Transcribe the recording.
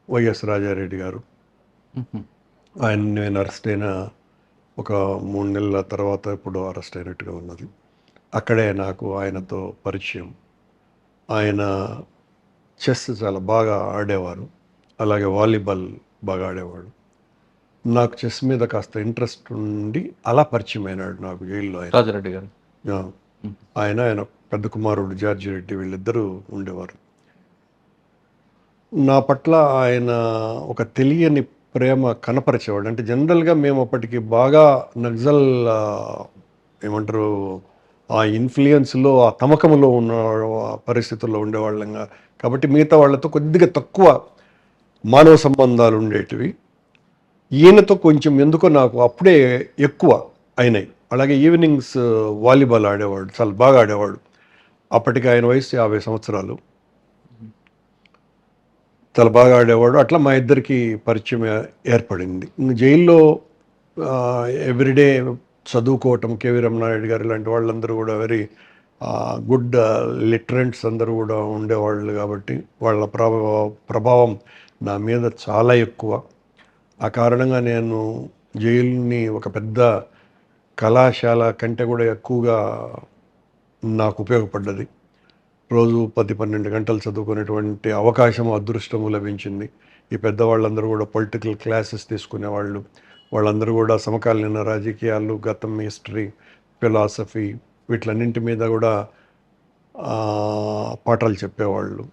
YS Rajareddy గారు. హుహు. ఆయన నేను అరెస్ట్ అయిన ఒక 3 నెలల తర్వాత ఇప్పుడు అరెస్ట్ అయినట్టుగా ఉన్నది. అక్కడే నాకు ఆయనతో పరిచయం. ఆయన చెస్ చాలా బాగా ఆడేవారు. అలాగే వాలీబాల్ బాగా ఆడేవాడు. నాకు చెస్ మీద కాస్త ఇంట్రెస్ట్ ఉండి అలా పరిచయం అయినాడు నాకు జైల్లో ఆయన. రాజారెడ్డి గారు. ఆ, ఆయన పెద్ద కుమారుడు జార్జి రెడ్డి వీళ్ళిద్దరూ ఉండేవారు. నా పట్ల ఆయన ఒక తెలియని ప్రేమ కనపరిచేవాడు. అంటే జనరల్గా మేము అప్పటికి బాగా నక్సల్ ఏమంటారు ఆ ఇన్ఫ్లుయెన్స్లో ఆ తమకంలో ఉన్న పరిస్థితుల్లో ఉండేవాళ్ళంగా కాబట్టి మిగతా వాళ్ళతో కొద్దిగా తక్కువ మానవ సంబంధాలు ఉండేటివి. ఈయనతో కొంచెం ఎందుకో నాకు అప్పుడే ఎక్కువ అయినాయి. అలాగే ఈవినింగ్స్ వాలీబాల్ ఆడేవాడు, చాలా బాగా ఆడేవాడు. అప్పటికి ఆయన వయసు 50 సంవత్సరాలు. చాలా బాగా ఆడేవాడు. అట్లా మా ఇద్దరికి పరిచయం ఏర్పడింది. జైల్లో ఎవ్రీడే చదువుకోవటం, కేవీ రమణారెడ్డి గారు ఇలాంటి వాళ్ళందరూ కూడా వెరీ గుడ్ లిటరెంట్స్ అందరూ కూడా ఉండేవాళ్ళు కాబట్టి వాళ్ళ ప్రభావం నా మీద చాలా ఎక్కువ. ఆ కారణంగా నేను జైలుని ఒక పెద్ద కళాశాల కంటే కూడా ఎక్కువగా నాకు ఉపయోగపడ్డది. రోజు 10-12 గంటలు చదువుకునేటువంటి అవకాశం, అదృష్టము లభించింది. ఈ పెద్దవాళ్ళందరూ కూడా పొలిటికల్ క్లాసెస్ తీసుకునేవాళ్ళు. వాళ్ళందరూ కూడా సమకాలీన రాజకీయాలు, గతం, హిస్టరీ, ఫిలాసఫీ వీటిలన్నింటి మీద కూడా పాఠాలు చెప్పేవాళ్ళు.